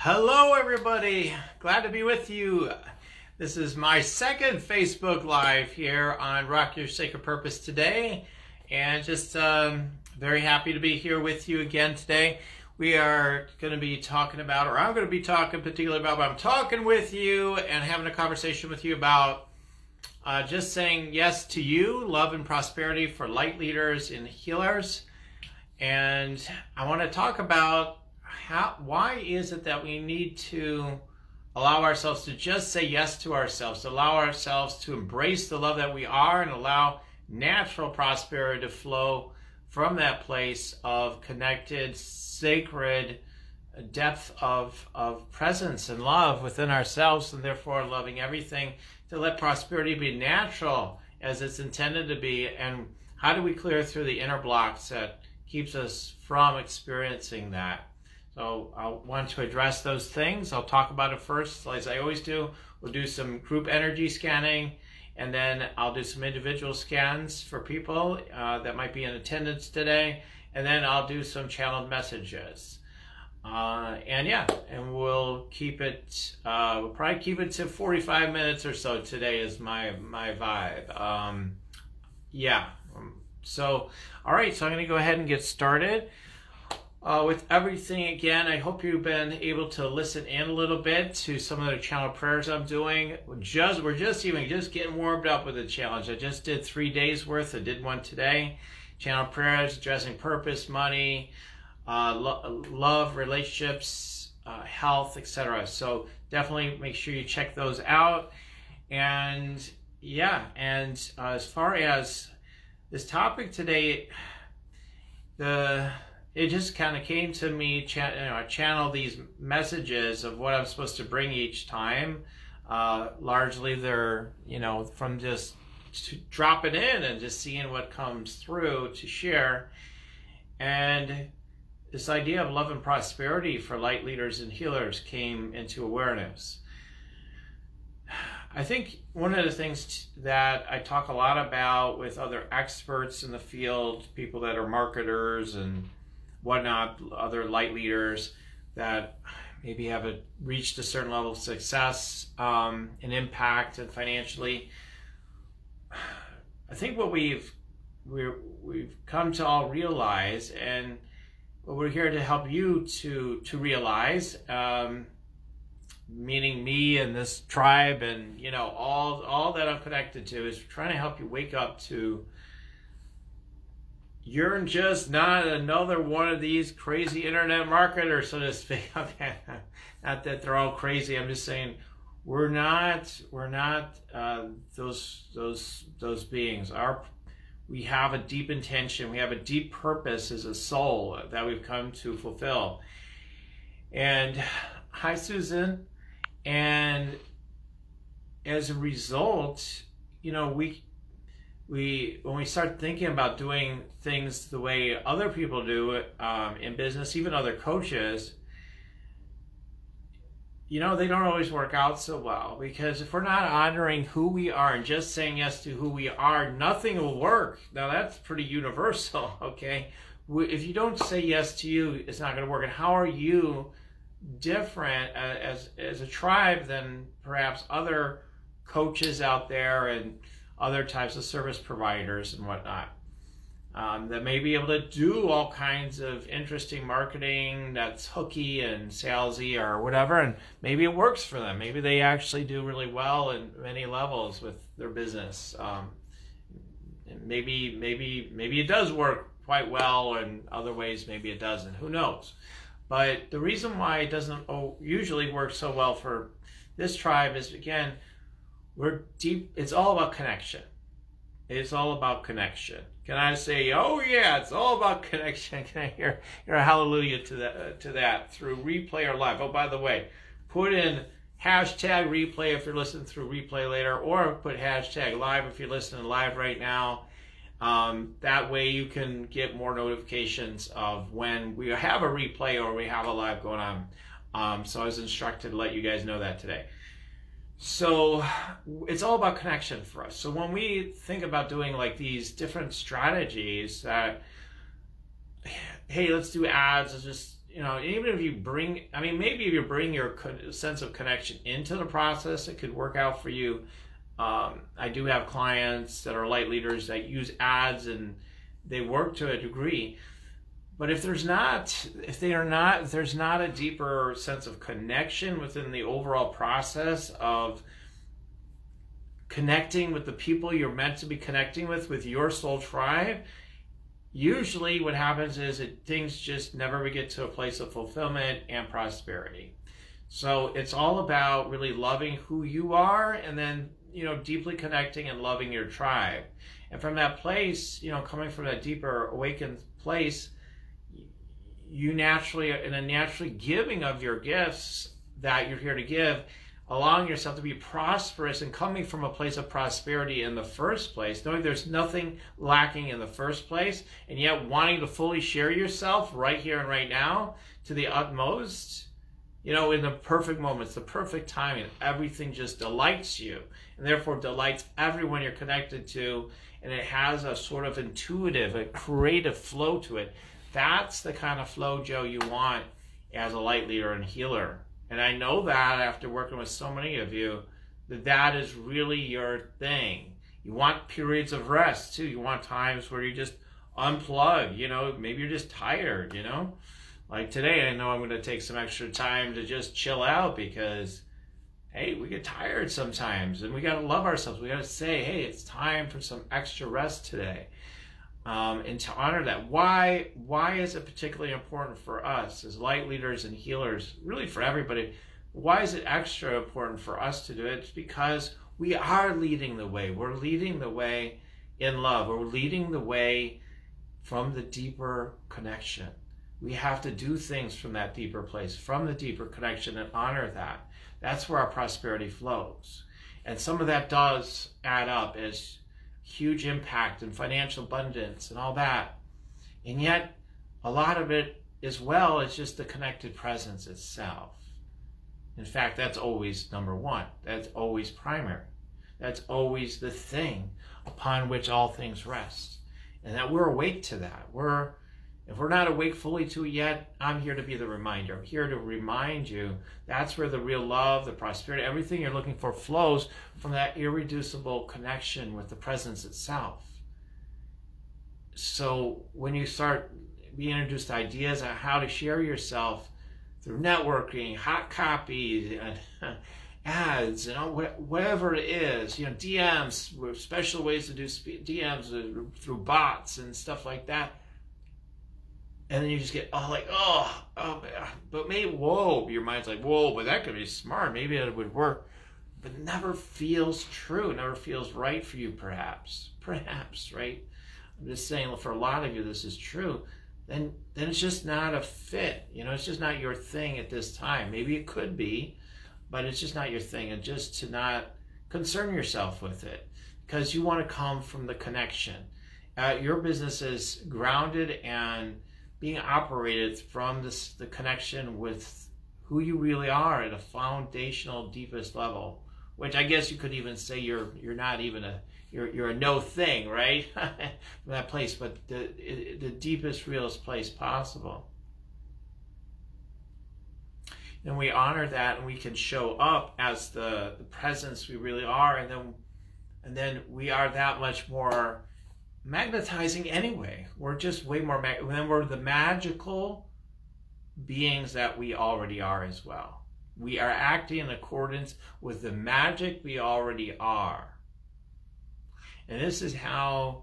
Hello everybody, glad to be with you. This is my second Facebook Live here on Rock Your Sacred Purpose today, and just very happy to be here with you again today. We are going to be talking about, or I'm going to be talking particularly about, I'm talking with you and having a conversation with you about just saying yes to you, love and prosperity for light leaders and healers. And I want to talk about why is it that we need to allow ourselves to just say yes to ourselves, to allow ourselves to embrace the love that we are and allow natural prosperity to flow from that place of connected, sacred depth of presence and love within ourselves, and therefore loving everything, to let prosperity be natural as it's intended to be. And how do we clear through the inner blocks that keeps us from experiencing that? So I want to address those things. I'll talk about it first, as I always do. We'll do some group energy scanning, and then I'll do some individual scans for people that might be in attendance today, and then I'll do some channeled messages. And we'll keep it, we'll probably keep it to 45 minutes or so today is my vibe. So, all right, so I'm going to go ahead and get started. With everything again, I hope you've been able to listen in a little bit to some of the channel prayers I'm doing. We're just getting warmed up with the challenge. I just did 3 days worth. I did one today. Channel prayers addressing purpose, money, love, relationships, health, etc. So definitely make sure you check those out. And yeah, and as far as this topic today, it just kind of came to me, I channel these messages of what I'm supposed to bring each time. Largely they're, from just dropping in and just seeing what comes through to share. And this idea of love and prosperity for light leaders and healers came into awareness. I think one of the things that I talk a lot about with other experts in the field, people that are marketers and whatnot, other light leaders that maybe have reached a certain level of success and impact and financially. I think what we've come to all realize, and what we're here to help you to realize, meaning me and this tribe and all that I'm connected to, is trying to help you wake up to you're just not another one of these crazy internet marketers, so to speak. Not that they're all crazy. I'm just saying we're not those beings. We have a deep intention. We have a deep purpose as a soul that we've come to fulfill. And hi, Susan. And as a result, when we start thinking about doing things the way other people do it in business, even other coaches, they don't always work out so well, because if we're not honoring who we are and just saying yes to who we are, nothing will work. Now that's pretty universal, okay? If you don't say yes to you, it's not going to work. And how are you different as a tribe than perhaps other coaches out there and other types of service providers and whatnot, that may be able to do all kinds of interesting marketing that's hooky and salesy or whatever, and maybe it works for them. Maybe they actually do really well in many levels with their business. Maybe it does work quite well, and other ways maybe it doesn't. Who knows? But the reason why it doesn't usually work so well for this tribe is, again, we're deep. It's all about connection. It's all about connection. Can I say, oh yeah, it's all about connection? Can I hear a hallelujah to that through replay or live? Oh, by the way, put in hashtag replay if you're listening through replay later, or put hashtag live if you're listening live right now. That way you can get more notifications of when we have a replay or we have a live going on. So I was instructed to let you guys know that today. So it's all about connection for us. So when we think about doing like these different strategies that, hey, let's do ads, let's just you know, even if you bring, I mean, maybe if you bring your sense of connection into the process, it could work out for you. I do have clients that are light leaders that use ads and they work to a degree. But if there's not a deeper sense of connection within the overall process of connecting with the people you're meant to be connecting with your soul tribe, usually what happens is that things just never get to a place of fulfillment and prosperity. So it's all about really loving who you are, and then, you know, deeply connecting and loving your tribe. And from that place, you know, coming from that deeper awakened place, you naturally, in a naturally giving of your gifts that you're here to give, allowing yourself to be prosperous and coming from a place of prosperity in the first place, knowing there's nothing lacking in the first place, and yet wanting to fully share yourself right here and right now to the utmost, you know, in the perfect moments, the perfect timing, everything just delights you, and therefore delights everyone you're connected to, and it has a sort of intuitive, a creative flow to it. That's the kind of flow, Joe, you want as a light leader and healer. And I know that after working with so many of you, that is really your thing. You want periods of rest too. You want times where you just unplug, you know, maybe you're just tired, you know. Like today, I know I'm going to take some extra time to just chill out because, hey, we get tired sometimes and we got to love ourselves. We got to say, hey, it's time for some extra rest today. And to honor that. Why is it particularly important for us as light leaders and healers, really for everybody? Why is it extra important for us to do it? It's because we are leading the way. We're leading the way in love. We're leading the way from the deeper connection. We have to do things from that deeper place, from the deeper connection, and honor that. That's where our prosperity flows. And some of that does add up as huge impact and financial abundance and all that. And yet, a lot of it as well is just the connected presence itself. In fact, that's always number one. That's always primary. That's always the thing upon which all things rest. And that we're awake to that. If we're not awake fully to it yet, I'm here to be the reminder. I'm here to remind you that's where the real love, the prosperity, everything you're looking for flows from that irreducible connection with the presence itself. So when you start being introduced to ideas on how to share yourself through networking, hot copy, ads, you know, whatever it is, you know, DMs, with special ways to do DMs through bots and stuff like that. And then you just get but maybe, whoa, your mind's like, whoa, but that could be smart. Maybe it would work. But it never feels true. It never feels right for you, perhaps, right? I'm just saying, for a lot of you, this is true. Then it's just not a fit. You know, it's just not your thing at this time. Maybe it could be, but it's just not your thing. And just to not concern yourself with it, because you want to come from the connection. Your business is grounded and being operated from the connection with who you really are at a foundational, deepest level, which I guess you could even say you're not even you're a no thing, right? From that place, but the deepest, realest place possible. And we honor that, and we can show up as the presence we really are, and then we are that much more magnetizing anyway. We're just way more, then we're the magical beings that we already are as well. We are acting in accordance with the magic we already are. And this is how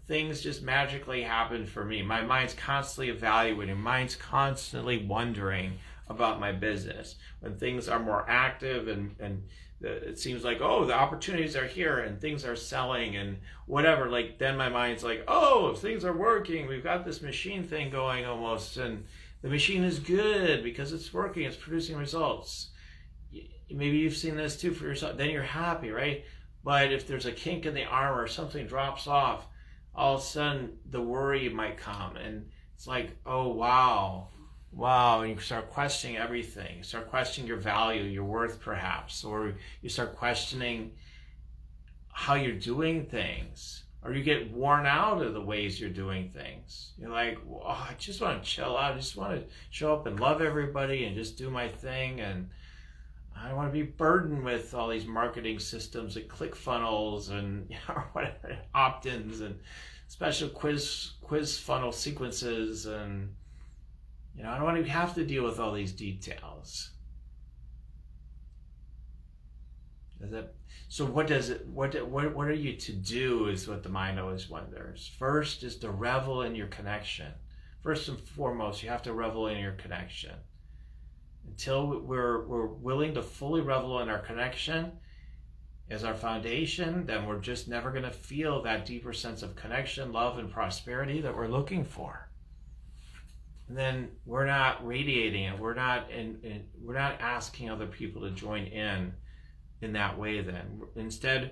things just magically happen for me. My mind's constantly evaluating, mind's constantly wondering about my business. When things are more active and it seems like, oh, the opportunities are here and things are selling and whatever, like then my mind's like, oh, things are working. We've got this machine thing going almost, and the machine is good because it's working, it's producing results. Maybe you've seen this too for yourself. Then you're happy, right? But if there's a kink in the armor, something drops off, all of a sudden the worry might come, and it's like, oh, wow, and you start questioning everything. You start questioning your value, your worth perhaps, or you start questioning how you're doing things. or you get worn out of the ways you're doing things. You're like, oh, I just want to chill out. I just want to show up and love everybody and just do my thing. And I don't want to be burdened with all these marketing systems and ClickFunnels and whatever, opt-ins and special quiz funnel sequences. And I don't want to have to deal with all these details. So what are you to do is what the mind always wonders. First is to revel in your connection. First and foremost, you have to revel in your connection. Until we're willing to fully revel in our connection as our foundation, then we're just never going to feel that deeper sense of connection, love, and prosperity that we're looking for. And then we're not radiating it. We're not asking other people to join in that way. Then instead,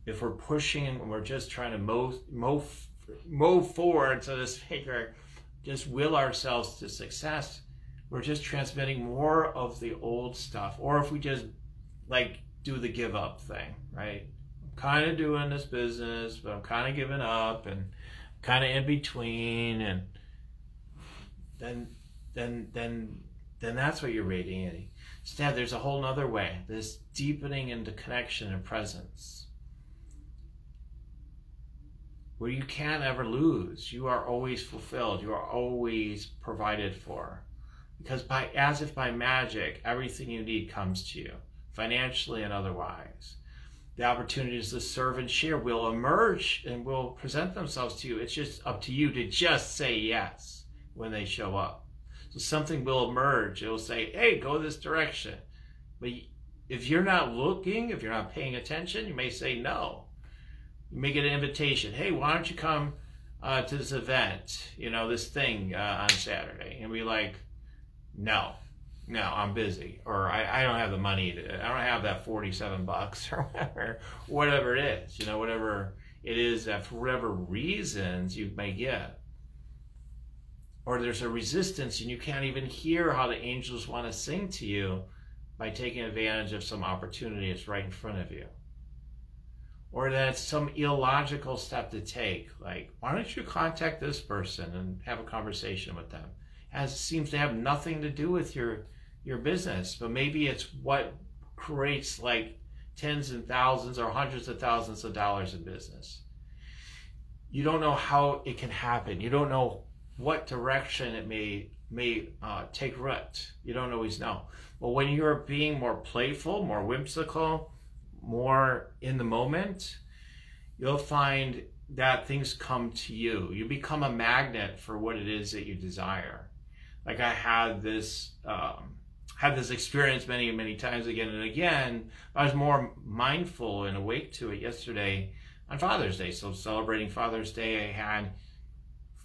if we're pushing and we're just trying to move forward, so to speak, or just will ourselves to success, we're just transmitting more of the old stuff. Or if we just do the give up thing, right? I'm kind of doing this business, but I'm kind of giving up and kind of in between, and then that's what you're radiating. Instead, there's a whole other way, this deepening into connection and presence, where you can't ever lose. You are always fulfilled. You are always provided for. Because as if by magic, everything you need comes to you, financially and otherwise. The opportunities to serve and share will emerge and will present themselves to you. It's just up to you to just say yes when they show up. So something will emerge. It will say, hey, go this direction. But if you're not looking, if you're not paying attention, you may say no. You may get an invitation. Hey, why don't you come to this event, this thing on Saturday? And be like, no, I'm busy. Or I don't have the money. I don't have that $47 or whatever it is. Whatever it is that for whatever reasons you may get. Or there's a resistance and you can't even hear how the angels want to sing to you by taking advantage of some opportunity that's right in front of you. Or that's some illogical step to take, like, why don't you contact this person and have a conversation with them? It seems to have nothing to do with your business, but maybe it's what creates like tens and thousands or hundreds of thousands of dollars in business. You don't know how it can happen. You don't know what direction it may take root. You don't always know. But when you're being more playful, more whimsical, more in the moment, you'll find that things come to you. You become a magnet for what it is that you desire. Like I had this experience many times again and again. I was more mindful and awake to it yesterday on Father's Day. So celebrating Father's Day, I had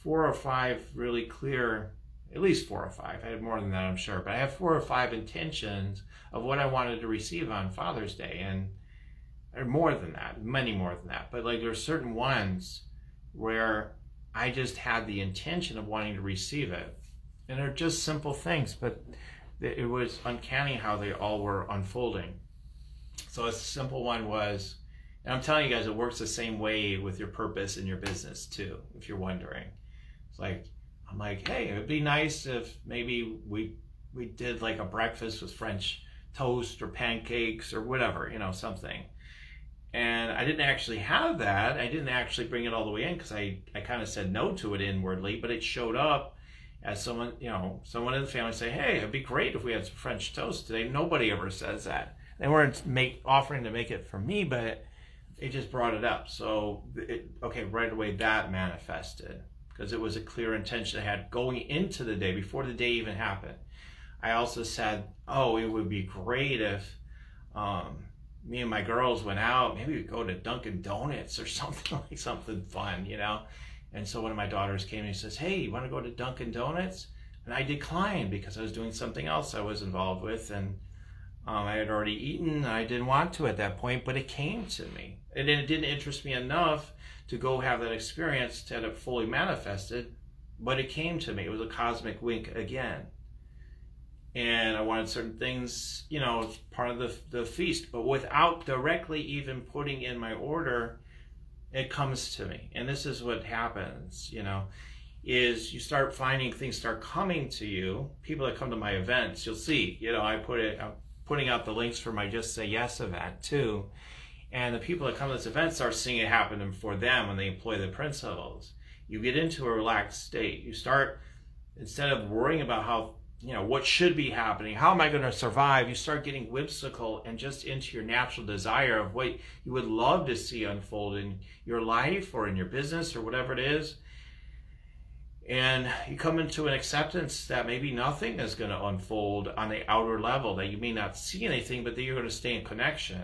4 or 5 really clear, at least 4 or 5. I had more than that, I'm sure, but I have 4 or 5 intentions of what I wanted to receive on Father's Day, and or more than that, many more than that. But like there's certain ones where I just had the intention of wanting to receive it, and they're just simple things, but it was uncanny how they all were unfolding. So a simple one was, and I'm telling you guys, it works the same way with your purpose in your business too, if you're wondering. I'm like, hey, it'd be nice if maybe we did like a breakfast with French toast or pancakes or whatever, something. And I didn't actually have that. I didn't actually bring it all the way in because I kind of said no to it inwardly, but it showed up as someone in the family say, hey, it'd be great if we had some French toast today. Nobody ever says that. They weren't offering to make it for me, but it just brought it up. So, right away that manifested. Because it was a clear intention I had going into the day, before the day even happened. I also said, oh, it would be great if me and my girls went out, maybe we'd go to Dunkin' Donuts or something, like something fun, And so one of my daughters came and says, hey, you want to go to Dunkin' Donuts? And I declined because I was doing something else I was involved with, and I had already eaten, and I didn't want to at that point, but it came to me. And it didn't interest me enough to go have that experience to have it fully manifested, but it came to me. It was a cosmic wink again. And I wanted certain things, as part of the feast, but without directly even putting in my order it comes to me. And this is what happens, you know, is you start finding things start coming to you. People that come to my events, you'll see, you know, I'm putting out the links for my Just Say Yes event too. And the people that come to this event start seeing it happen for them when they employ the principles. You get into a relaxed state. You start, instead of worrying about how, you know, what should be happening, how am I going to survive, you start getting whimsical and just into your natural desire of what you would love to see unfold in your life or in your business or whatever it is. And you come into an acceptance that maybe nothing is going to unfold on the outer level, that you may not see anything, but that you're going to stay in connection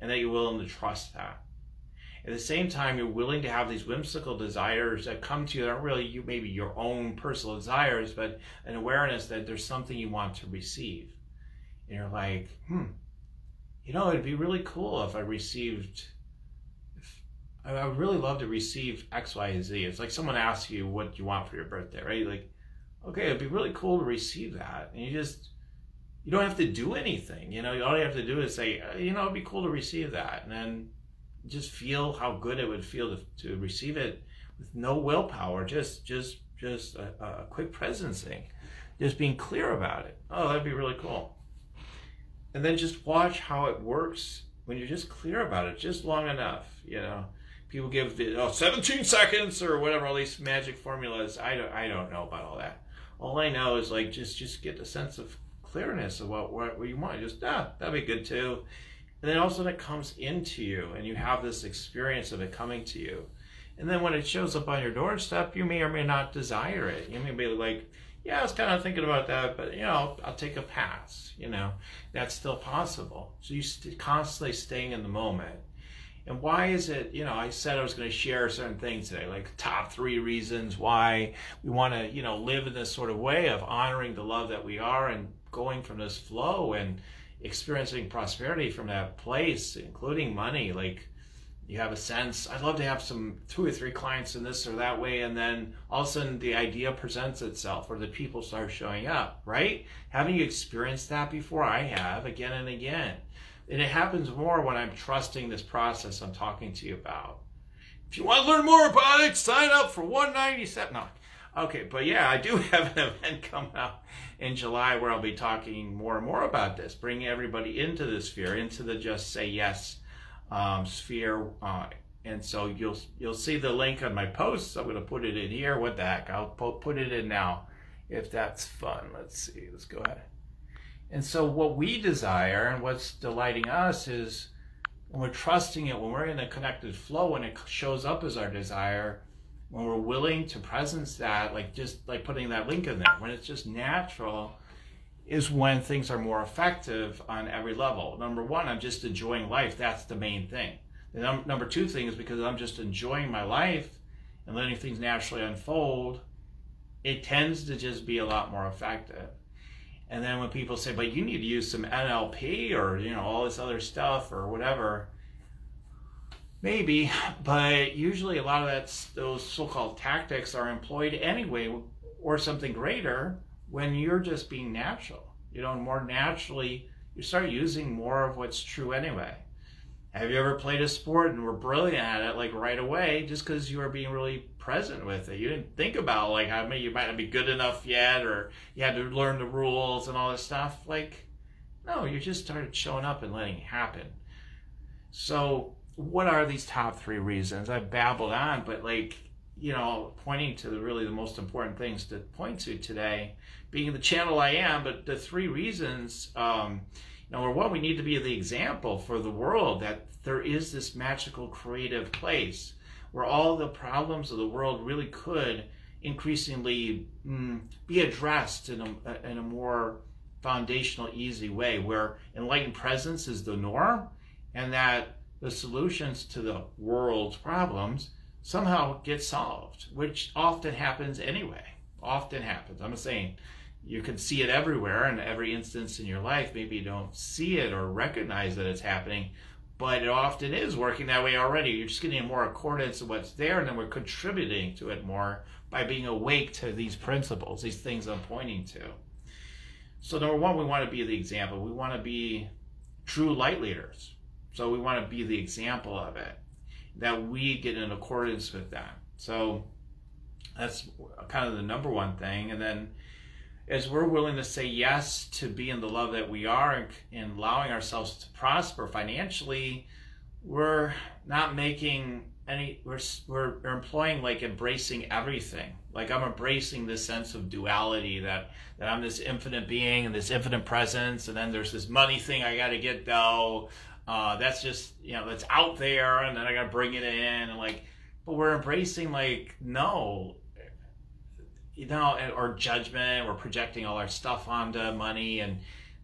and that you're willing to trust that. At the same time, you're willing to have these whimsical desires that come to you that aren't really you, maybe your own personal desires, but an awareness that there's something you want to receive. And you're like, you know, it'd be really cool if I received, I would really love to receive X, Y, and Z. It's like someone asks you what you want for your birthday, right? Like, okay, it'd be really cool to receive that. And you don't have to do anything. You know, all you have to do is say, you know, it'd be cool to receive that. And then just feel how good it would feel to receive it with no willpower, just a quick presencing, just being clear about it. Oh, that'd be really cool. And then just watch how it works when you're just clear about it, just long enough. You know, people give 17 seconds or whatever, all these magic formulas. I don't know about all that. All I know is like just get a sense of clearness of what you want. Just that'd be good too. And then also that comes into you and you have this experience of it coming to you. And then when it shows up on your doorstep, you may or may not desire it. You may be like, yeah, I was kind of thinking about that, but, you know, I'll take a pass. You know, that's still possible. So you constantly staying in the moment. And why is it, you know, I said I was going to share certain things today, like top 3 reasons why we want to, you know, live in this sort of way of honoring the love that we are and going from this flow and experiencing prosperity from that place, including money. Like, you have a sense, I'd love to have 2 or 3 clients in this or that way, and then all of a sudden the idea presents itself or the people start showing up, right? Haven't you experienced that before? I have, again and again. And it happens more when I'm trusting this process I'm talking to you about. If you want to learn more about it, sign up for $197. No. Okay, but yeah, I do have an event coming up in July where I'll be talking more and more about this, bringing everybody into the sphere, into the Just Say Yes sphere. And so you'll see the link on my posts. I'm going to put it in here. What the heck? I'll put it in now if that's fun. Let's see. Let's go ahead. And so what we desire and what's delighting us is when we're trusting it, when we're in a connected flow, when it shows up as our desire, when we're willing to presence that, like just like putting that link in there, when it's just natural, is when things are more effective on every level. Number 1, I'm just enjoying life. That's the main thing. The number 2 thing is because I'm just enjoying my life and letting things naturally unfold, it tends to just be a lot more effective. And then when people say, but you need to use some NLP or, you know, all this other stuff or whatever, maybe, but usually a lot of those so-called tactics are employed anyway, or something greater, when you're just being natural. You know, more naturally, you start using more of what's true anyway. Have you ever played a sport and were brilliant at it, like right away, just because you were being really present with it? You didn't think about like how maybe you might not be good enough yet, or you had to learn the rules and all this stuff. Like, no, you just started showing up and letting it happen. So what are these top 3 reasons? I babbled on, but like, you know, pointing to really the most important things to point to today, being the channel I am, but the 3 reasons, number 1, we need to be the example for the world that there is this magical creative place where all the problems of the world really could increasingly be addressed in a more foundational, easy way, where enlightened presence is the norm, and that the solutions to the world's problems somehow get solved, which often happens anyway. Often happens. I'm not saying you can see it everywhere in every instance in your life. Maybe you don't see it or recognize that it's happening, but it often is working that way already. You're just getting more accordance of what's there, and then we're contributing to it more by being awake to these principles, these things I'm pointing to. So number 1, we want to be the example. We want to be true light leaders. So we want to be the example of it. that we get in accordance with that. So that's kind of the number one thing. And then as we're willing to say yes to being the love that we are and allowing ourselves to prosper financially, we're not making any, we're employing like embracing everything. Like I'm embracing this sense of duality that I'm this infinite being and this infinite presence, and then there's this money thing I got to get though. That's just, you know, that's out there, and then I got to bring it in, and like, but we're embracing like, no, you know, or judgment. We're projecting all our stuff onto money, and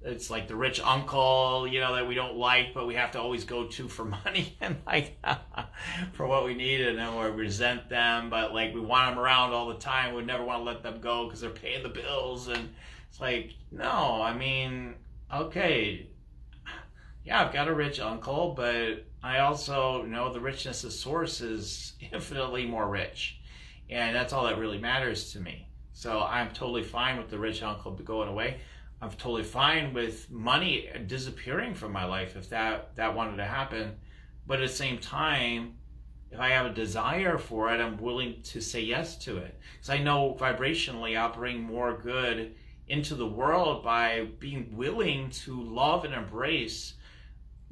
it's like the rich uncle, you know, that we don't like, but we have to always go to for money and like for what we need, and then we resent them, but like we want them around all the time. We never want to let them go because they're paying the bills, and it's like, no, I mean, okay, yeah, I've got a rich uncle, but I also know the richness of source is infinitely more rich. And that's all that really matters to me. So I'm totally fine with the rich uncle going away. I'm totally fine with money disappearing from my life if that wanted to happen. But at the same time, if I have a desire for it, I'm willing to say yes to it. Because I know vibrationally I'll bring more good into the world by being willing to love and embrace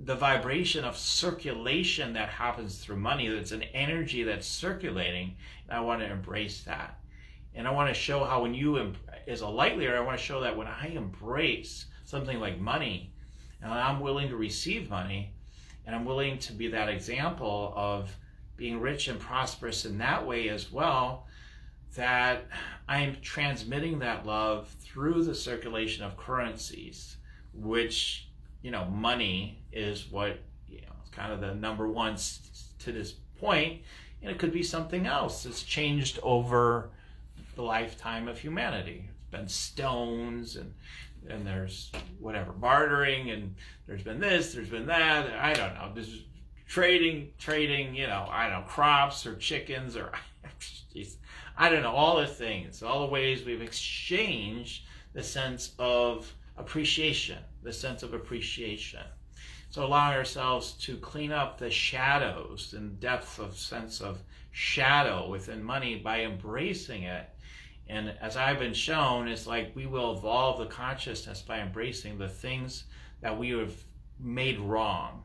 the vibration of circulation that happens through money. That's an energy that's circulating, and I want to embrace that. And I want to show how when you, as a light leader, I want to show that when I embrace something like money, and I'm willing to receive money, and I'm willing to be that example of being rich and prosperous in that way as well, that I'm transmitting that love through the circulation of currencies, which, you know, money is what, you know, it's kind of the number one to this point, and it could be something else that's changed over the lifetime of humanity. It's been stones, and there's whatever, bartering, and there's been this, there's been that, I don't know, there's trading, you know, I don't know, crops or chickens or, geez, I don't know, all the things, all the ways we've exchanged the sense of appreciation, the sense of appreciation. So allowing ourselves to clean up the shadows and depth of sense of shadow within money by embracing it. And as I've been shown, it's like we will evolve the consciousness by embracing the things that we have made wrong,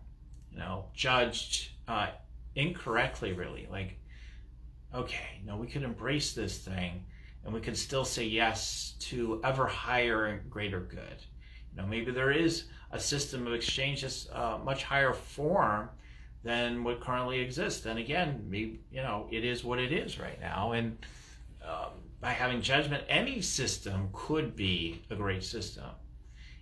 you know, judged incorrectly, really. Like, okay, no, we could embrace this thing, and we can still say yes to ever higher and greater good. You know, maybe there is a system of exchange that's much higher form than what currently exists. And again, maybe, you know, it is what it is right now. And by having judgment, any system could be a great system,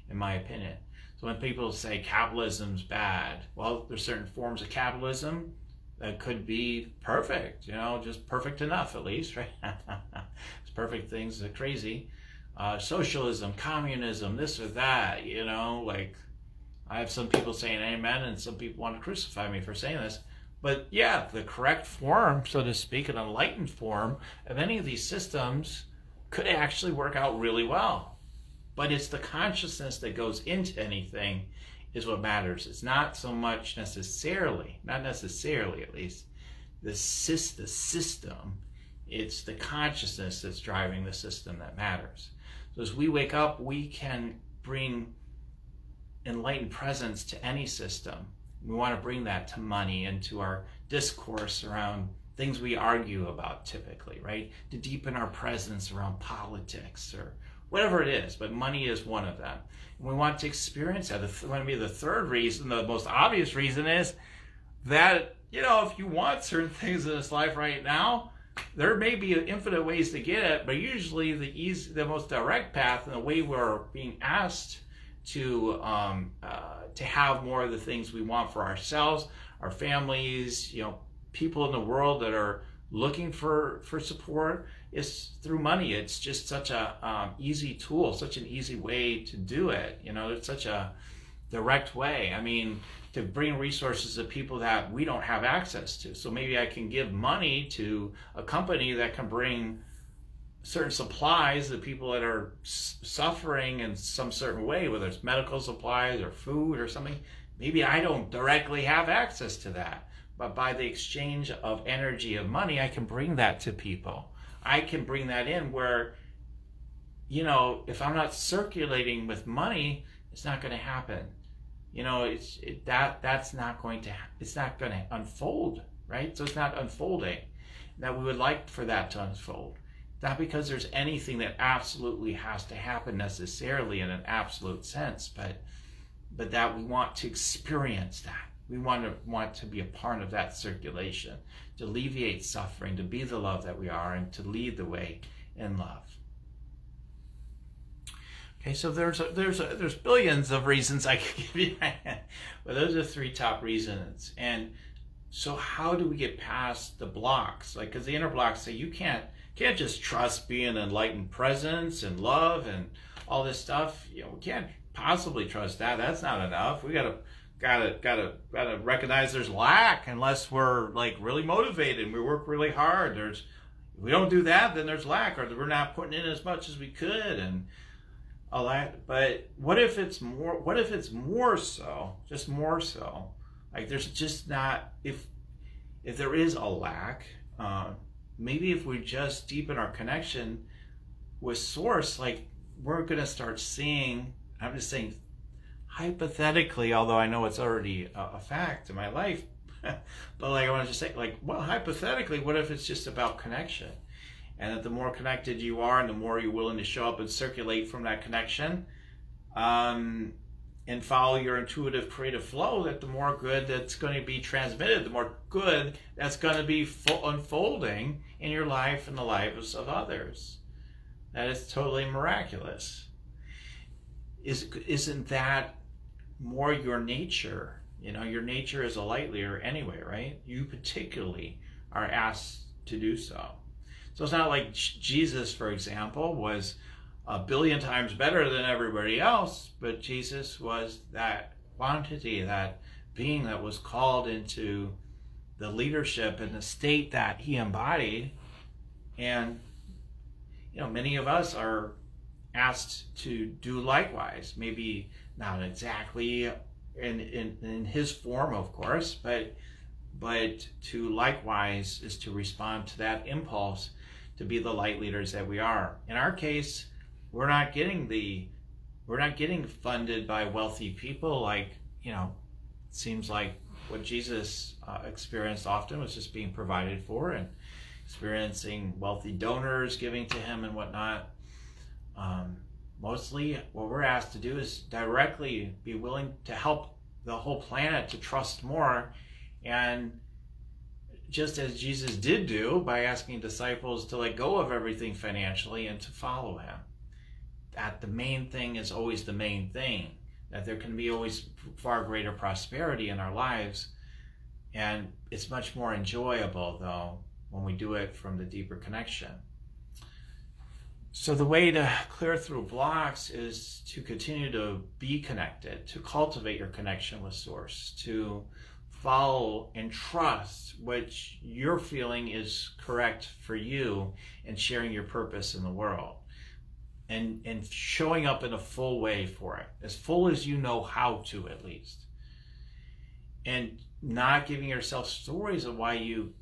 in my opinion. So when people say capitalism's bad, well, there's certain forms of capitalism that could be perfect, you know, just perfect enough at least, right? It's perfect things are crazy. Socialism, communism, this or that, you know, like I have some people saying amen, and some people want to crucify me for saying this. But yeah, the correct form, so to speak, an enlightened form of any of these systems could actually work out really well. But it's the consciousness that goes into anything is what matters. It's not so much necessarily, not necessarily at least, the system. It's the consciousness that's driving the system that matters. So as we wake up, we can bring enlightened presence to any system. We want to bring that to money and to our discourse around things we argue about typically, right? To deepen our presence around politics or whatever it is, but money is one of them. And we want to experience that. Maybe the third reason, the most obvious reason, is that, you know, if you want certain things in this life right now, there may be infinite ways to get it, but usually the most direct path and the way we're being asked to have more of the things we want for ourselves, our families, you know, people in the world that are looking for support is through money. It's just such a easy tool, such an easy way to do it. You know, it's such a direct way. I mean, to bring resources to people that we don't have access to. So maybe I can give money to a company that can bring certain supplies to people that are suffering in some certain way, whether it's medical supplies or food or something. Maybe I don't directly have access to that, but by the exchange of energy of money, I can bring that to people. I can bring that in where, you know, if I'm not circulating with money, it's not going to happen. You know, that's not going to, it's not going to unfold, right? So it's not unfolding. That we would like for that to unfold. Not because there's anything that absolutely has to happen necessarily in an absolute sense, but that we want to experience that. We want to be a part of that circulation, to alleviate suffering, to be the love that we are, and to lead the way in love. Okay, so there's billions of reasons I could give you, but those are 3 top reasons. And so how do we get past the blocks? Like, because the inner blocks say you can't just trust being an enlightened presence and love and all this stuff. You know, we can't possibly trust that. That's not enough. We gotta recognize there's lack unless we're like really motivated and we work really hard. If we don't do that, then there's lack, or we're not putting in as much as we could and all that. But what if it's more? What if it's more so? Just more so? Like there's just not, if there is a lack, maybe if we just deepen our connection with Source, like we're gonna start seeing, I'm just saying hypothetically, although I know it's already a fact in my life, but like I want to just say, like, well, hypothetically, what if it's just about connection? And that the more connected you are and the more you're willing to show up and circulate from that connection, and follow your intuitive creative flow, that the more good that's going to be transmitted, the more good that's going to be unfolding in your life and the lives of others. That is totally miraculous. Isn't that more your nature? You know, your nature is a light leader anyway, right? You particularly are asked to do so. So it's not like Jesus, for example, was a billion times better than everybody else, but Jesus was that quantity, that being that was called into the leadership and the state that he embodied. And, you know, many of us are asked to do likewise, maybe not exactly in his form, of course, but to likewise is to respond to that impulse to be the light leaders that we are. In our case, we're not getting funded by wealthy people. Like, you know, it seems like what Jesus experienced often was just being provided for and experiencing wealthy donors giving to him and whatnot. Mostly what we're asked to do is directly be willing to help the whole planet to trust more, and just as Jesus did do by asking disciples to let go of everything financially and to follow him. That the main thing is always the main thing, that there can be always far greater prosperity in our lives, and it's much more enjoyable though when we do it from the deeper connection. So the way to clear through blocks is to continue to be connected, to cultivate your connection with Source, to follow and trust what you're feeling is correct for you and sharing your purpose in the world. And showing up in a full way for it, as full as you know how to, at least. And not giving yourself stories of why you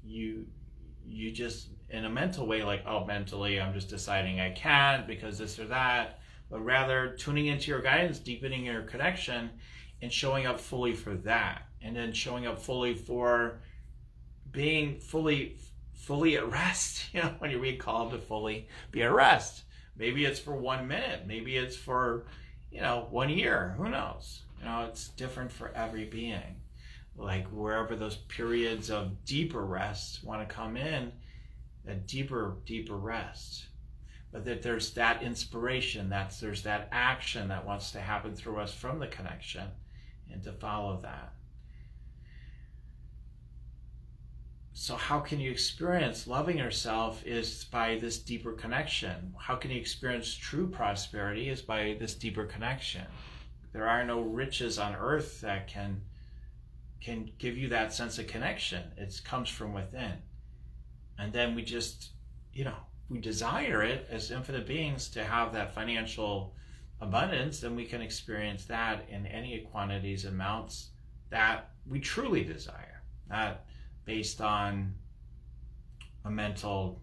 just, in a mental way, like, oh, mentally I'm just deciding I can't because this or that, but rather tuning into your guidance, deepening your connection, and showing up fully for that. And then showing up fully for being fully at rest, you know, when you're being called to fully be at rest. Maybe it's for 1 minute, maybe it's for, you know, 1 year, who knows? You know, it's different for every being. Like wherever those periods of deeper rest want to come in, a deeper rest. But that there's that inspiration, there's that action that wants to happen through us from the connection, and to follow that. So how can you experience loving yourself is by this deeper connection. How can you experience true prosperity is by this deeper connection. There are no riches on earth that can give you that sense of connection. It comes from within. And then we just, you know, we desire it as infinite beings to have that financial abundance, then we can experience that in any quantities, amounts that we truly desire. based on a mental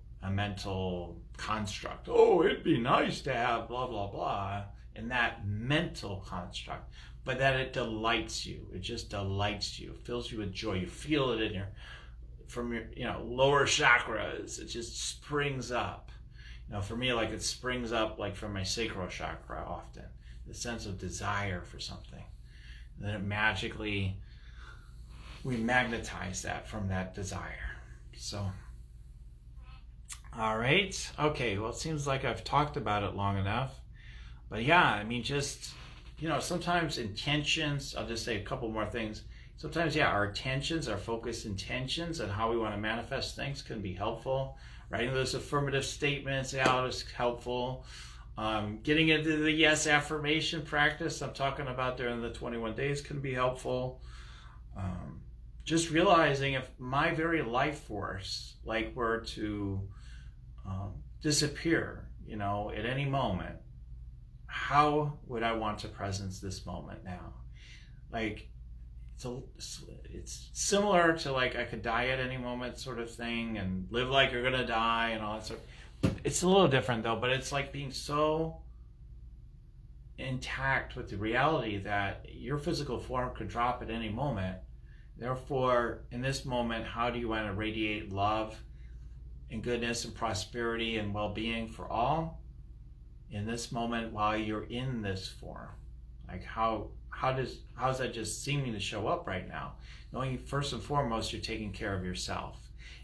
construct. Oh, it'd be nice to have blah, blah, blah, in that mental construct, but that it delights you. It just delights you. It fills you with joy. You feel it in your, from your, lower chakras. It just springs up. For me, like it springs up like from my sacral chakra often, the sense of desire for something. And then it magically, we magnetize that from that desire. So, all right. Okay, well, it seems like I've talked about it long enough. But yeah, I mean, just, sometimes intentions, I'll just say a couple more things. Sometimes, yeah, our intentions, our focused intentions and how we want to manifest things can be helpful. Writing those affirmative statements out is helpful. Getting into the yes affirmation practice I'm talking about during the 21 days can be helpful. Just realizing if my very life force, like, were to disappear, at any moment, how would I want to presence this moment now? Like, it's similar to like I could die at any moment sort of thing and live like you're gonna die and all that sort of. It's a little different though, but it's like being so intact with the reality that your physical form could drop at any moment. Therefore, in this moment, how do you want to radiate love and goodness and prosperity and well-being for all in this moment while you're in this form? Like how's that just seeming to show up right now? Knowing first and foremost you're taking care of yourself.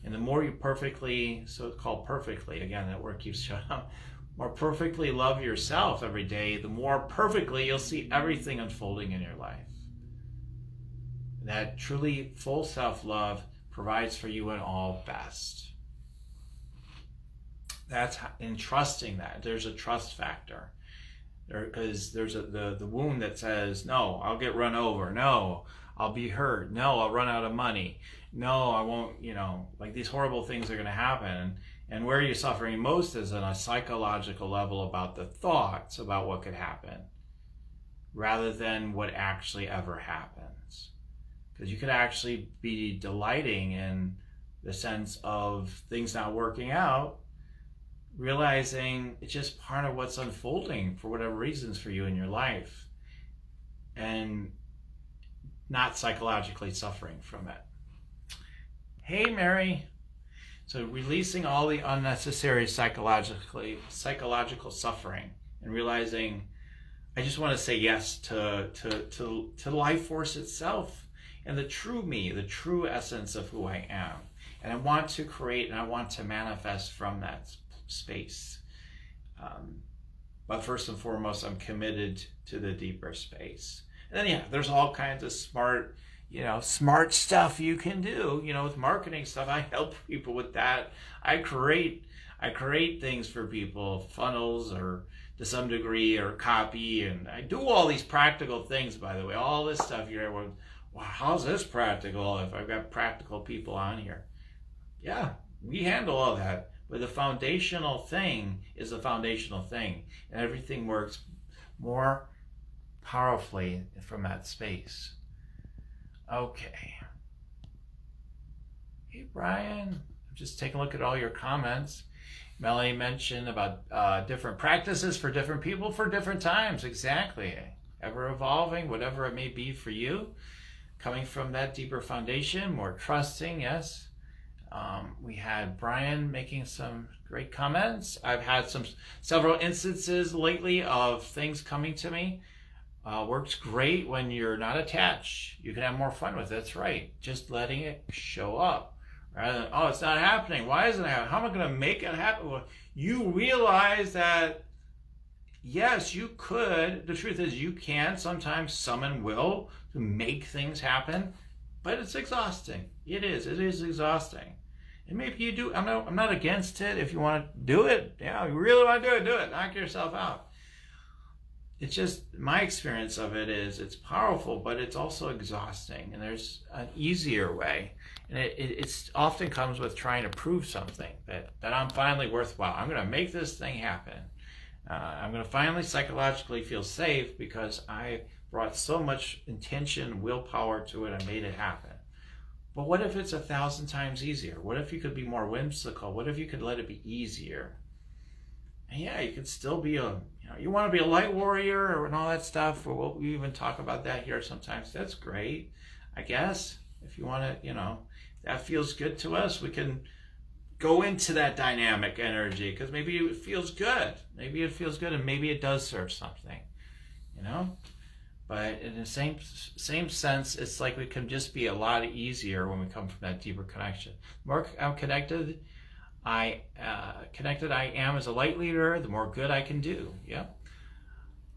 And the more you perfectly, so-called perfectly, again, that word keeps showing up, more perfectly love yourself every day, the more perfectly you'll see everything unfolding in your life. That truly full self-love provides for you an all best. That's in trusting that. There's a trust factor. Because there's the wound that says, no, I'll get run over. No, I'll be hurt. No, I'll run out of money. No, I won't, like these horrible things are going to happen. And where you're suffering most is on a psychological level about the thoughts about what could happen rather than what actually ever happens. Because you could actually be delighting in the sense of things not working out, realizing it's just part of what's unfolding for whatever reasons for you in your life, and not psychologically suffering from it. Hey, Mary. So releasing all the unnecessary psychological suffering and realizing I just want to say yes to life force itself and the true me, the true essence of who I am. And I want to create and I want to manifest from that space. But first and foremost, I'm committed to the deeper space. And then, yeah, there's all kinds of smart stuff you can do, with marketing stuff. I help people with that. I create things for people, funnels or to some degree, or copy, and I do all these practical things, by the way. All this stuff you're like, wow, how's this practical if I've got practical people on here? Yeah, we handle all that. But the foundational thing is the foundational thing. And everything works more powerfully from that space. Okay. Hey, Brian. I'm just taking a look at all your comments. Melanie mentioned about different practices for different people for different times. Exactly. Ever evolving, whatever it may be for you. Coming from that deeper foundation, more trusting, yes. We had Brian making some great comments. I've had several instances lately of things coming to me. Works great when you're not attached. You can have more fun with it. That's right. Just letting it show up. Rather than, oh, it's not happening. Why isn't it happening? How am I going to make it happen? Well, you realize that, yes, you could. The truth is you can sometimes summon will to make things happen, but it's exhausting. It is exhausting. And maybe you do. I'm not against it. If you want to do it, yeah, you really want to do it, do it. Knock yourself out. It's just my experience of it is it's powerful, but it's also exhausting. And there's an easier way. And it often comes with trying to prove something, that I'm finally worthwhile. I'm going to make this thing happen. I'm going to finally psychologically feel safe because I brought so much intention, willpower to it and made it happen. But what if it's 1,000 times easier? What if you could be more whimsical? What if you could let it be easier? And yeah, you could still be you want to be a light warrior and all that stuff, or we even talk about that here sometimes. That's great, I guess. If you want to, that feels good to us, we can go into that dynamic energy, because maybe it feels good. Maybe it feels good, and maybe it does serve something, But in the same sense, it's like we can just be a lot easier when we come from that deeper connection. The more I'm connected I am as a light leader, the more good I can do. Yep.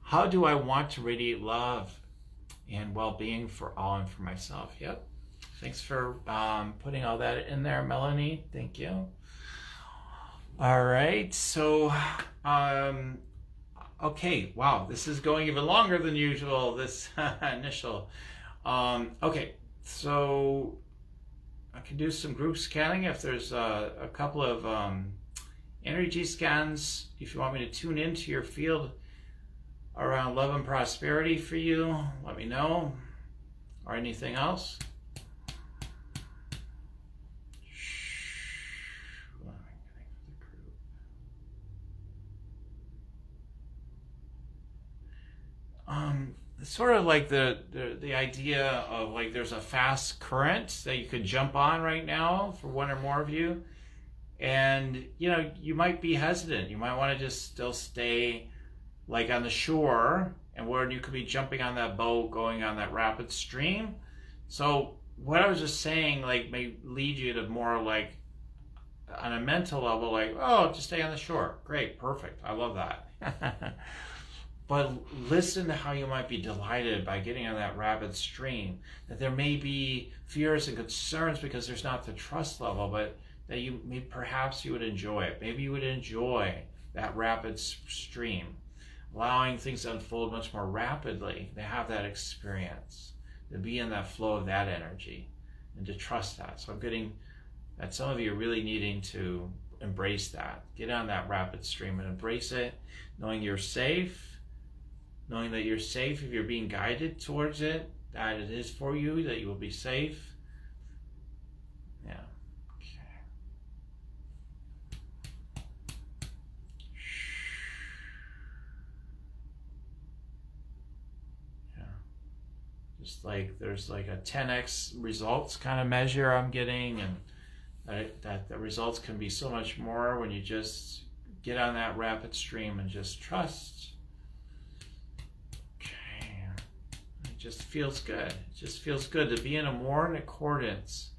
How do I want to radiate love and well-being for all and for myself? Yep. Thanks for putting all that in there, Melanie. Thank you. All right. So, okay. Wow, this is going even longer than usual, this initial. Okay, so I can do some group scanning if there's a couple of energy scans. If you want me to tune into your field around love and prosperity for you, let me know. Or anything else. It's sort of like the idea of like there's a fast current that you could jump on right now for one or more of you, and you might be hesitant. You might want to just still stay like on the shore, and where you could be jumping on that boat going on that rapid stream. So what I was just saying like may lead you to more like on a mental level, like, oh, just stay on the shore. Great, perfect. I love that. But listen to how you might be delighted by getting on that rapid stream. That there may be fears and concerns because there's not the trust level, but that perhaps you would enjoy it. Maybe you would enjoy that rapid stream, allowing things to unfold much more rapidly, to have that experience, to be in that flow of that energy, and to trust that. So I'm getting that some of you are really needing to embrace that. Get on that rapid stream and embrace it, knowing you're safe, knowing that you're safe if you're being guided towards it, that it is for you, that you will be safe. Yeah. Okay. Yeah. Just like there's like a 10x results kind of measure I'm getting, and that the results can be so much more when you just get on that rapid stream and just trust. Just feels good. It just feels good to be in in accordance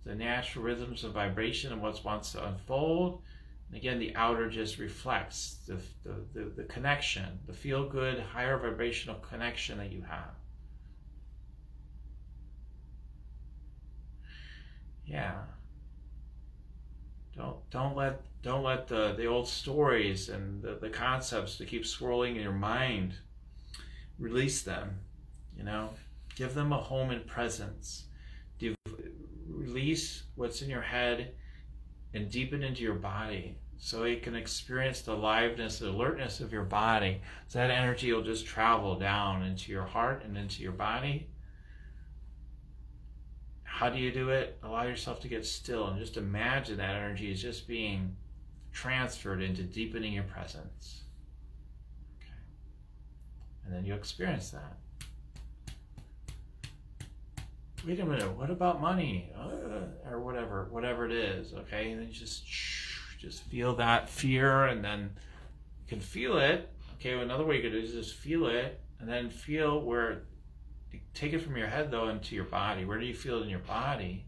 with the natural rhythms of vibration and what wants to unfold. And again, the outer just reflects the connection, the feel-good, higher vibrational connection that you have. Yeah. Don't let the old stories and the concepts that keep swirling in your mind. Release them. Give them a home and presence. Release what's in your head and deepen into your body so it can experience the aliveness, the alertness of your body. So that energy will just travel down into your heart and into your body. How do you do it? Allow yourself to get still and just imagine that energy is just being transferred into deepening your presence. Okay. And then you experience that. Wait a minute, what about money? Or whatever it is, okay? And then you just feel that fear, and then you can feel it. Okay, well, another way you could do is just feel it, and then feel where, take it from your head though into your body. Where do you feel it in your body?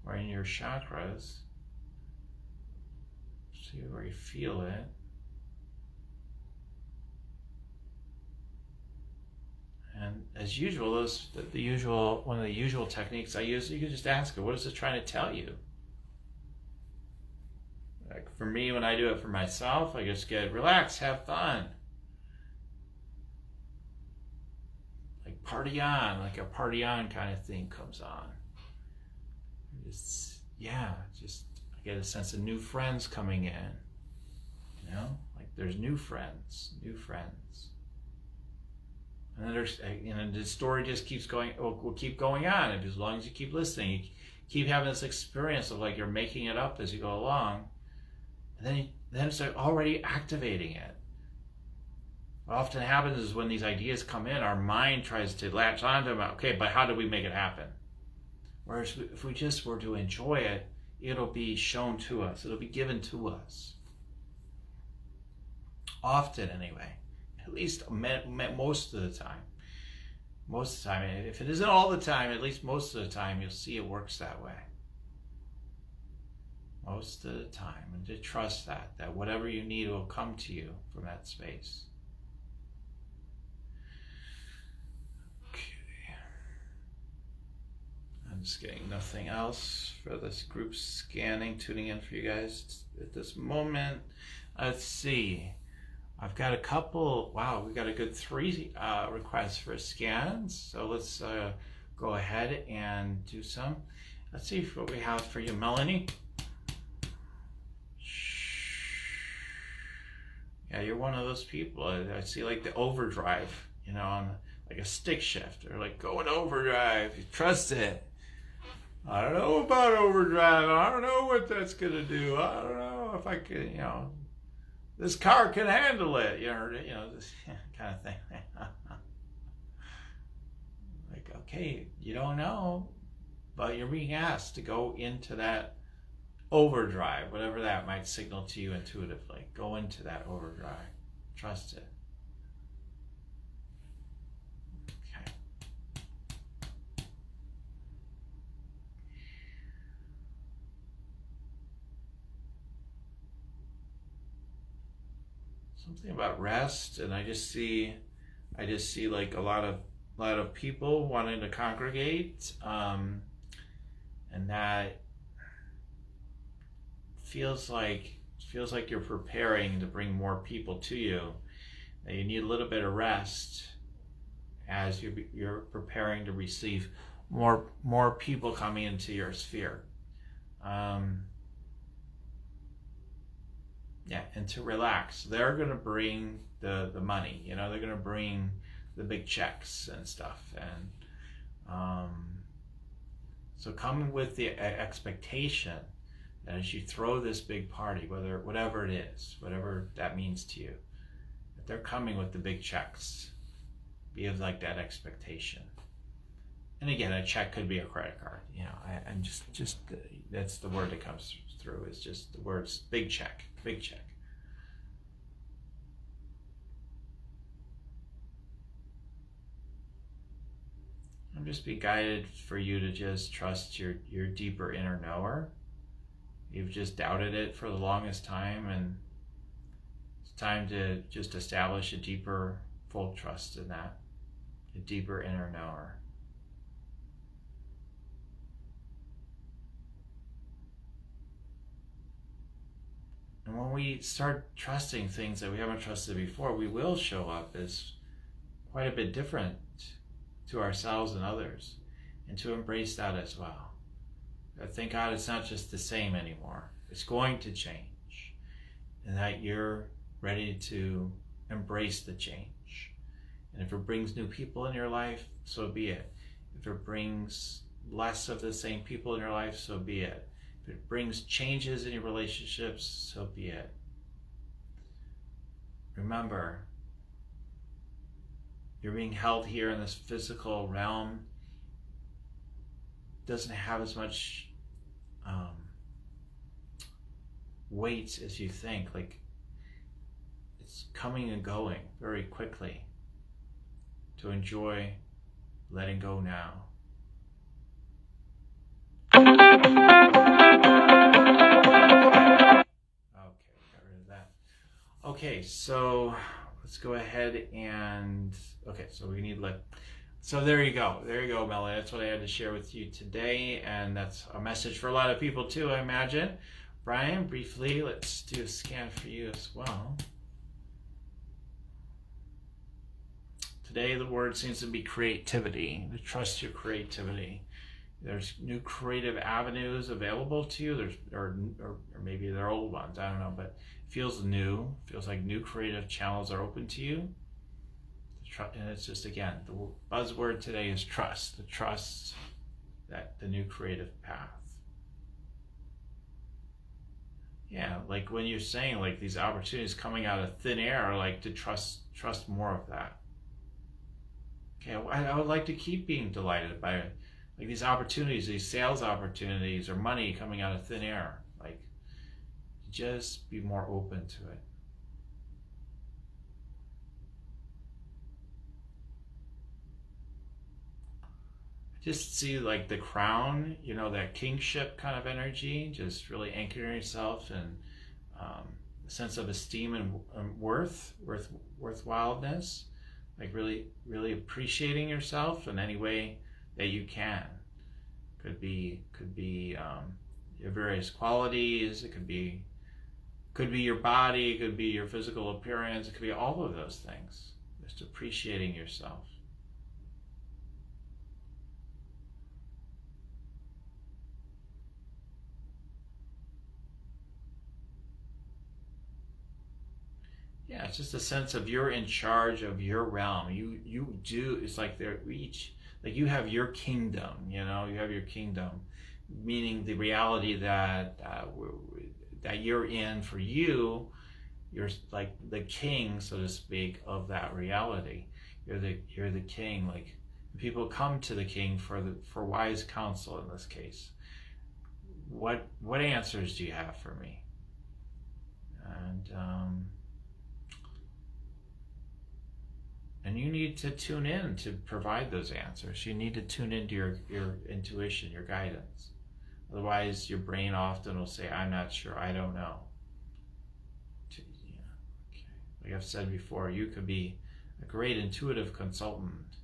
Or in your chakras? See where you feel it. And as usual, one of the usual techniques I use, you can just ask it, what is it trying to tell you? Like for me, when I do it for myself, I just get relax, have fun. Like party on, like a party on kind of thing comes on. I get a sense of new friends coming in. Like there's new friends. And then there's, the story just keeps going, will keep going on. And as long as you keep listening, you keep having this experience of like you're making it up as you go along. And then it's like already activating it. What often happens is when these ideas come in, our mind tries to latch onto them. Okay, but how do we make it happen? Whereas if we just were to enjoy it, it'll be shown to us. It'll be given to us. Often, anyway. At least most of the time. Most of the time. If it isn't all the time, at least most of the time, you'll see it works that way. Most of the time. And to trust that whatever you need will come to you from that space. Okay. I'm just getting nothing else for this group scanning, tuning in for you guys at this moment. Let's see. I've got a couple, wow, we've got a good 3 requests for scans. So let's go ahead and do some. Let's see what we have for you, Melanie. Yeah, you're one of those people. I see like the overdrive, on like a stick shift, or like going overdrive. You trust it. I don't know about overdrive. I don't know what that's going to do. I don't know if I can, this car can handle it, this kind of thing. Like, okay, you don't know, but you're being asked to go into that overdrive, whatever that might signal to you intuitively. Go into that overdrive. Trust it. Okay. Something about rest, and I just see like a lot of people wanting to congregate, and that feels like you're preparing to bring more people to you. That you need a little bit of rest as you're preparing to receive more people coming into your sphere. Yeah, and to relax. They're going to bring the money, they're going to bring the big checks and stuff. And so come with the expectation that as you throw this big party, whatever it is, whatever that means to you, that they're coming with the big checks. Be of like that expectation. And again, a check could be a credit card. I'm just that's the word that comes through, is just the words big check, big check. I'm just be guided for you to just trust your deeper inner knower. You've just doubted it for the longest time, and it's time to just establish a deeper, full trust in that, a deeper inner knower. And when we start trusting things that we haven't trusted before, we will show up as quite a bit different to ourselves and others, and to embrace that as well. Thank God it's not just the same anymore. It's going to change, and that you're ready to embrace the change. And if it brings new people in your life, so be it. If it brings less of the same people in your life, so be it. If it brings changes in your relationships, so be it. Remember, you're being held here in this physical realm. It doesn't have as much weight as you think. Like, it's coming and going very quickly. To enjoy letting go now. Okay, got rid of that. Okay, so let's go ahead and, okay, so we need so there you go, Melanie. That's what I had to share with you today, and that's a message for a lot of people too, I imagine. Brian, briefly, let's do a scan for you as well. Today the word seems to be creativity, to trust your creativity. There's new creative avenues available to you, or maybe they're old ones, I don't know, but it feels new, feels like new creative channels are open to you. To And it's just, again, the buzzword today is trust. The trust that the new creative path. Yeah, like when you're saying like these opportunities coming out of thin air, like to trust more of that. Okay, I would like to keep being delighted by like these opportunities, these sales opportunities or money coming out of thin air. Like, just be more open to it. Just see like the crown, you know, that kingship kind of energy, just really anchoring yourself and a sense of esteem and worthwhileness, like really appreciating yourself in any way that you can. Could be your various qualities. It could be your body. It could be your physical appearance. It could be all of those things. Just appreciating yourself. Yeah, it's just a sense of you're in charge of your realm. You do. It's like they're each, like you have your kingdom. You know, you have your kingdom, meaning the reality that that you're in for you. You're like the king, so to speak, of that reality. You're the king. Like people come to the king for wise counsel in this case. What answers do you have for me? And you need to tune in to provide those answers. You need to tune into your intuition, your guidance. Otherwise, your brain often will say, I'm not sure, I don't know. Okay. Like I've said before, you could be a great intuitive consultant.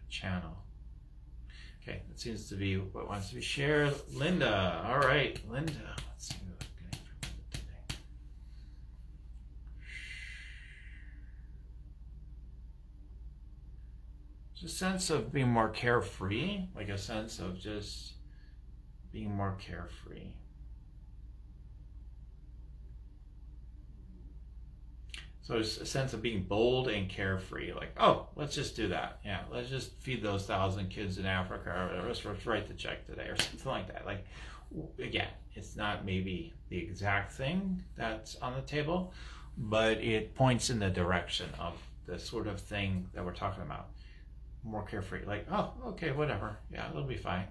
A channel. Okay, that seems to be what wants to be shared. Linda. All right, Linda. Let's see. A sense of being more carefree, like a sense of just being more carefree. So it's a sense of being bold and carefree, like, oh, let's just do that. Yeah, let's just feed those 1,000 kids in Africa, or let's write the check today, or something like that. Like, again, it's not maybe the exact thing that's on the table, but it points in the direction of the sort of thing that we're talking about. More carefree, like, oh, okay, whatever, yeah, it'll be fine.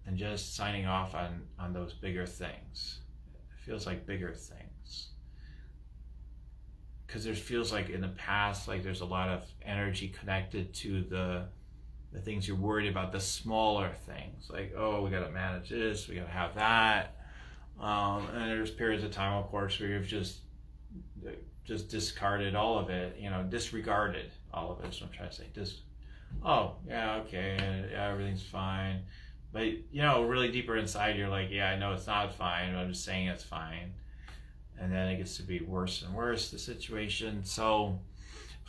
And just signing off on those bigger things. It feels like bigger things. Because there feels like in the past, like there's a lot of energy connected to the things you're worried about, the smaller things. Like, oh, we gotta manage this, we gotta have that. And there's periods of time, of course, where you've just discarded all of it, you know, disregarded all of it, is what I'm trying to say. Oh, yeah, okay, yeah, everything's fine. But, you know, really deeper inside, you're like, yeah, I know it's not fine, but I'm just saying it's fine. And then it gets to be worse and worse, the situation. So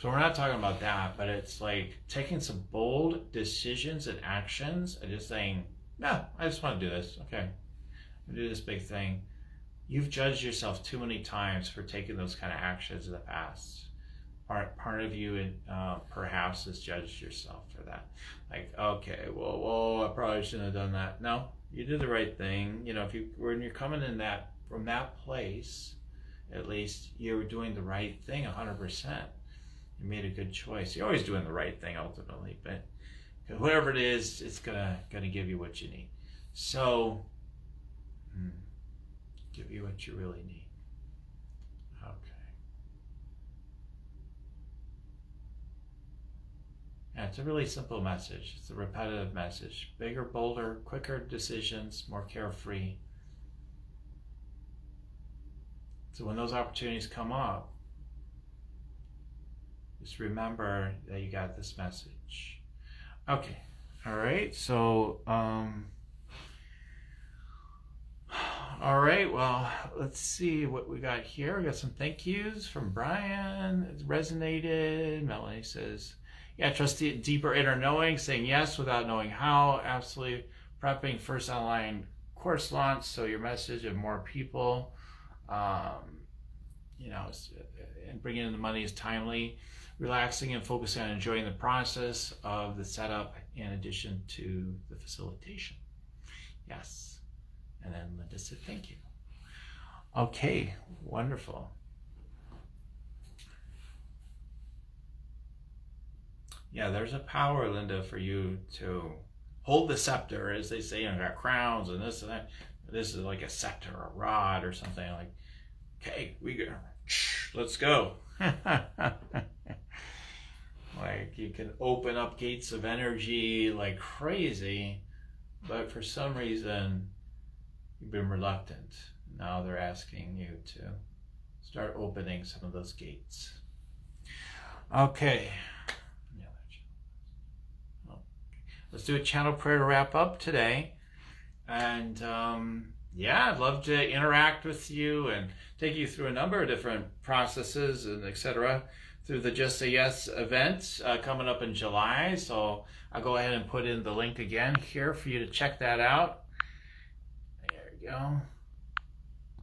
we're not talking about that, but it's like taking some bold decisions and actions and just saying, no, I just want to do this. Okay, I'm going to do this big thing. You've judged yourself too many times for taking those kind of actions in the past. Part of you perhaps has judged yourself for that. Like, okay, well, I probably shouldn't have done that. No, you did the right thing. You know, when you're coming in from that place, at least you're doing the right thing 100%. You made a good choice. You're always doing the right thing ultimately, but whatever it is, it's gonna give you what you need. So, give you what you really need. Okay. Yeah, it's a really simple message. It's a repetitive message. Bigger, bolder, quicker decisions, more carefree. So when those opportunities come up, just remember that you got this message. Okay. All right. So, all right, well, let's see what we got here. We got some thank yous from Brian. It resonated. Melanie says, yeah, trust the deeper inner knowing, saying yes without knowing how. Absolutely. Prepping first online course launch, so your message and more people. and bringing in the money is timely, relaxing and focusing on enjoying the process of the setup in addition to the facilitation. Yes. And then Linda said, thank you. Okay, wonderful. Yeah, there's a power, Linda, for you to hold the scepter, as they say, and got crowns and this and that. This is like a scepter, a rod or something. Like, okay, we go. Let's go. Like, you can open up gates of energy like crazy, but for some reason, you've been reluctant. Now they're asking you to start opening some of those gates. Okay. Let's do a channel prayer to wrap up today. And yeah, I'd love to interact with you and take you through a number of different processes and etc. through the Just Say Yes event coming up in July. So I'll go ahead and put in the link again here for you to check that out. There you go.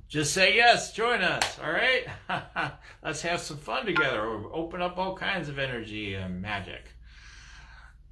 Just say yes, join us, all right? Let's have some fun together. We'll open up all kinds of energy and magic.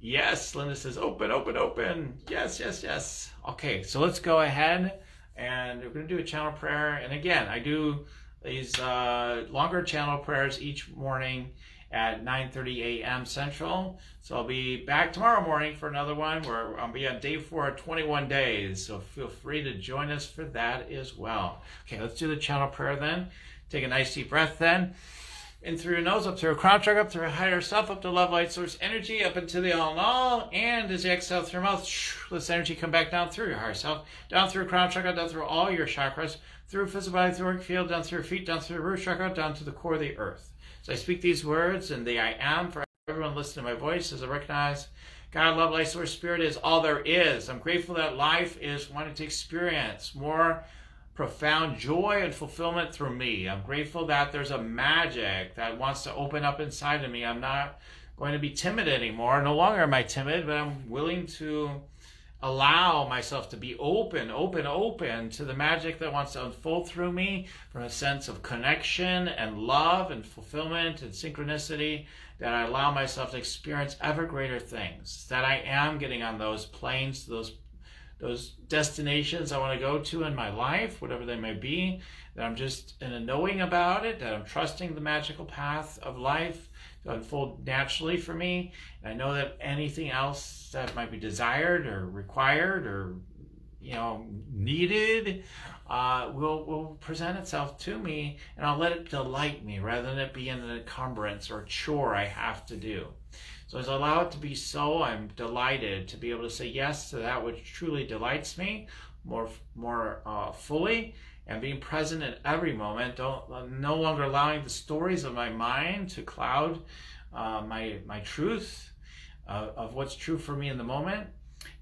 Yes, Linda says, open, open, open. Yes, yes, yes. Okay, so let's go ahead and we're going to do a channel prayer. And again, I do these longer channel prayers each morning at 9:30 a.m. Central. So I'll be back tomorrow morning for another one where I'll be on day 4 of 21 days. So feel free to join us for that as well. Okay, let's do the channel prayer then. Take a nice deep breath then. In through your nose, up through your crown chakra, up through your higher self, up to love, light, source, energy, up into the all in all. And as you exhale through your mouth, let this energy come back down through your higher self, down through your crown chakra, down through all your chakras, through physical body, through work field, down through your feet, down through your root chakra, down to the core of the earth. So I speak these words, and the I am for everyone listening to my voice as I recognize God, love, light, source, spirit is all there is. I'm grateful that life is wanting to experience more profound joy and fulfillment through me. I'm grateful that there's a magic that wants to open up inside of me. I'm not going to be timid anymore. No longer am I timid, but I'm willing to allow myself to be open to the magic that wants to unfold through me from a sense of connection and love and fulfillment and synchronicity, that I allow myself to experience ever greater things, that I am getting on those planes, those destinations I want to go to in my life, whatever they may be, that I'm just in a knowing about it, that I'm trusting the magical path of life to unfold naturally for me. And I know that anything else that might be desired or required or needed will present itself to me, and I'll let it delight me rather than it be an encumbrance or a chore I have to do. So as I allow it to be so, I'm delighted to be able to say yes to that which truly delights me more fully, and being present in every moment. No longer allowing the stories of my mind to cloud my truth of what's true for me in the moment.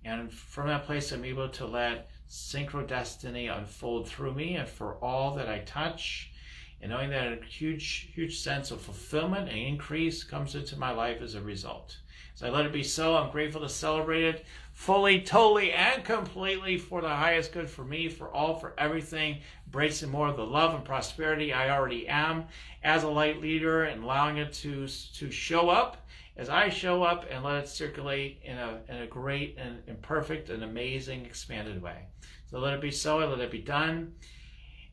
And from that place, I'm able to let synchro destiny unfold through me and for all that I touch. And knowing that a huge sense of fulfillment and increase comes into my life as a result. So I let it be so. I'm grateful to celebrate it fully, totally, and completely for the highest good for me, for all, for everything, embracing more of the love and prosperity I already am as a light leader, and allowing it to show up as I show up, and let it circulate in a great and perfect and amazing expanded way. So let it be so. I let it be done.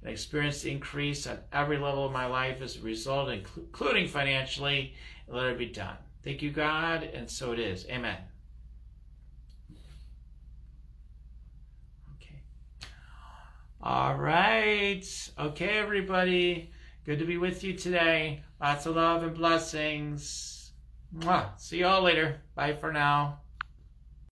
I experience the increase on every level of my life as a result, including financially, and let it be done. Thank you, God, and so it is. Amen. Okay. All right. Okay, everybody. Good to be with you today. Lots of love and blessings. Mwah. See you all later. Bye for now.